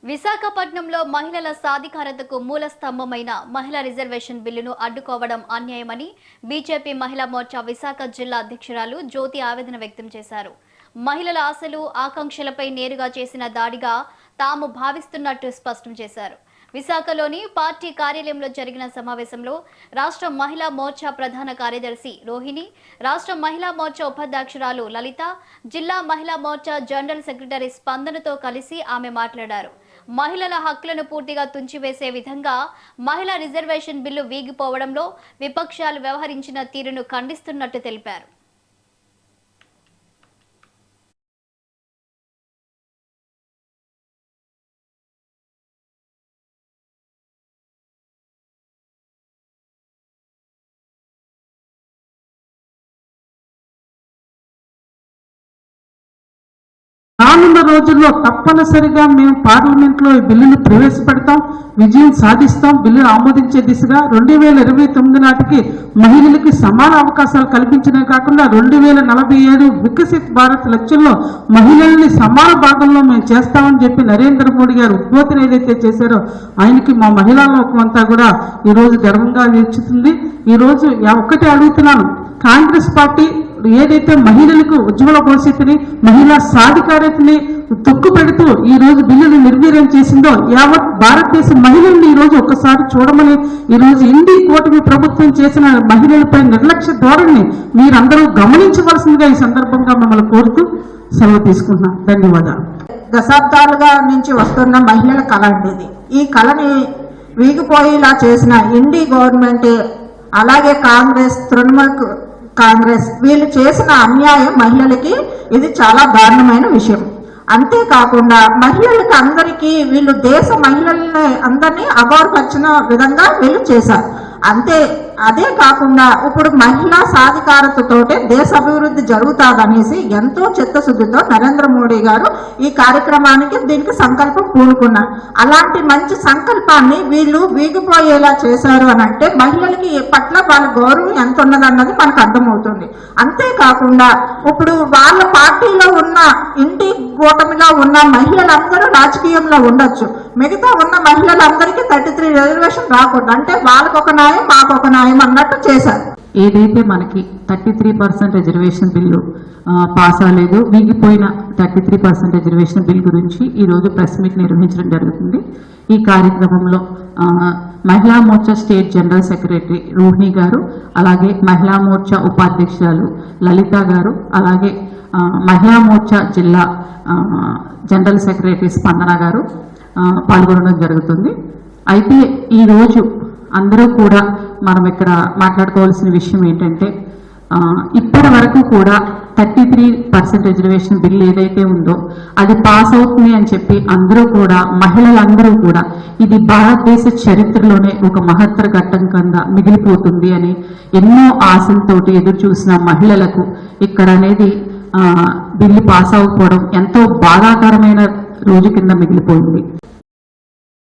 విశాఖపట్నంలో మహిళల సాధికారతకు మూల స్తంభమైన మహిళా రిజర్వేషన్ బిల్లును అడ్డుకోవడం అన్యాయమని బీజేపీ మహిళా మోర్చా విశాఖ జిల్లా అధ్యక్షురాలు జ్యోతి ఆవేదన వ్యక్తం చేశారు. మహిళల ఆశలు ఆకాంక్షలపై నేరుగా చేసిన దాడిగా తాము భావిస్తున్నట్టు స్పష్టం చేశారు. విశాఖలోని పార్టీ కార్యాలయంలో జరిగిన సమావేశంలో రాష్ట్ర మహిళా మోర్చా ప్రధాన కార్యదర్శి రోహిణి, రాష్ట్ర మహిళా మోర్చా ఉపాధ్యక్షురాలు లలిత, జిల్లా మహిళా మోర్చా జనరల్ సెక్రటరీ స్పందనతో కలిసి ఆమె మాట్లాడారు. మహిళల హక్కులను పూర్తిగా తుంచివేసే విధంగా మహిళా రిజర్వేషన్ బిల్లు వీగిపోవడంలో విపక్షాలు వ్యవహరించిన తీరును ఖండిస్తున్నట్టు తెలిపారు. రానున్న రోజుల్లో తప్పనిసరిగా మేము పార్లమెంట్లో ఈ బిల్లును ప్రవేశపెడతాం, విజయం సాధిస్తాం. బిల్లును ఆమోదించే దిశగా 2029 నాటికి మహిళలకి సమాన అవకాశాలు కల్పించడమే కాకుండా 2047 వికసిత్ భారత్ లక్ష్యంలో మహిళల్ని సమాన భాగంలో మేము చేస్తామని చెప్పి నరేంద్ర మోడీ గారు ఉద్బోధన ఏదైతే చేశారో ఆయనకి మా మహిళా లోకం అంతా కూడా ఈరోజు గర్వంగా నిలుచుతుంది. ఈరోజు ఒక్కటే అడుగుతున్నాను, కాంగ్రెస్ పార్టీ ఏదైతే మహిళలకు ఉజ్వల భవిష్యత్తుని మహిళా సాధికారతని తొక్కు పెడుతూ ఈ రోజు బిల్లును నిర్వీర్యం చేసిందో యావత్ భారతదేశ మహిళల్ని ఈ రోజు ఒక్కసారి చూడమని ఈ రోజు ఇండి కూటమి ప్రభుత్వం చేసిన మహిళలపై నిర్లక్ష్య ధోరణిని మీరందరూ గమనించవలసిందిగా ఈ సందర్భంగా మిమ్మల్ని కోరుతూ సెలవు తీసుకుంటున్నాం. ధన్యవాదాలు. దశాబ్దాలుగా నుంచి వస్తున్న మహిళల కళ అండి. ఈ కళని వీగిపోయేలా చేసిన ఇండి గవర్నమెంట్, అలాగే కాంగ్రెస్, తృణమూల్ కాంగ్రెస్ వీళ్ళు చేసిన అన్యాయం మహిళలకి ఇది చాలా దారుణమైన విషయం. అంతేకాకుండా మహిళలకి అందరికీ వీళ్ళు దేశ మహిళల్ని అందరినీ అగౌరవపరిచిన విధంగా వీళ్ళు చేశారు. అదే కాకుండా ఇప్పుడు మహిళా సాధికారతతోటే దేశ అభివృద్ధి జరుగుతాదనేసి ఎంతో చిత్తశుద్ధితో నరేంద్ర మోడీ గారు ఈ కార్యక్రమానికి దీనికి సంకల్పం పూనుకున్నారు. అలాంటి మంచి సంకల్పాన్ని వీళ్ళు వీగిపోయేలా చేశారు అని అంటే మహిళలకి పట్ల వాళ్ళ గౌరవం ఎంత ఉన్నదన్నది మనకు అర్థమవుతుంది. అంతేకాకుండా ఇప్పుడు వాళ్ళ పార్టీలో ఉన్న ఇంటి కూటమిలో ఉన్న మహిళలందరూ రాజకీయంలో ఉండొచ్చు, మిగతా ఉన్న మహిళలందరికీ 33 రిజర్వేషన్ రాకూడదు. అంటే వాళ్ళకొక న్యాయం మాకొక న్యాయం అన్నట్టు చేశారు. ఏదైతే మనకి 33% రిజర్వేషన్ బిల్లు పాస్ అవ్వలేదు, వీగిపోయిన 33% రిజర్వేషన్ బిల్ గురించి ఈరోజు ప్రెస్ మీట్ నిర్వహించడం జరుగుతుంది. ఈ కార్యక్రమంలో మహిళా Morcha state general secretary Rohini గారు, అలాగే మహిళా మోర్చా ఉపాధ్యక్షురాలు లలిత గారు, అలాగే మహిళా మోర్చా జిల్లా జనరల్ సెక్రటరీ స్పందన గారు పాల్గొనడం జరుగుతుంది. అయితే ఈరోజు అందరూ కూడా మనం ఇక్కడ మాట్లాడుకోవాల్సిన విషయం ఏంటంటే, ఇప్పటి వరకు కూడా 33% రిజర్వేషన్ బిల్ ఏదైతే ఉందో అది పాస్ అవుతుంది అని చెప్పి అందరూ కూడా మహిళలందరూ కూడా ఇది భారతదేశ చరిత్రలోనే ఒక మహత్తర ఘట్టం కింద మిగిలిపోతుంది అని ఎన్నో ఆశలతోటి ఎదురు చూసిన మహిళలకు ఇక్కడ అనేది బిల్లు పాస్ అవ్వకపోవడం ఎంతో బాధాకరమైన రోజు కింద మిగిలిపోయింది.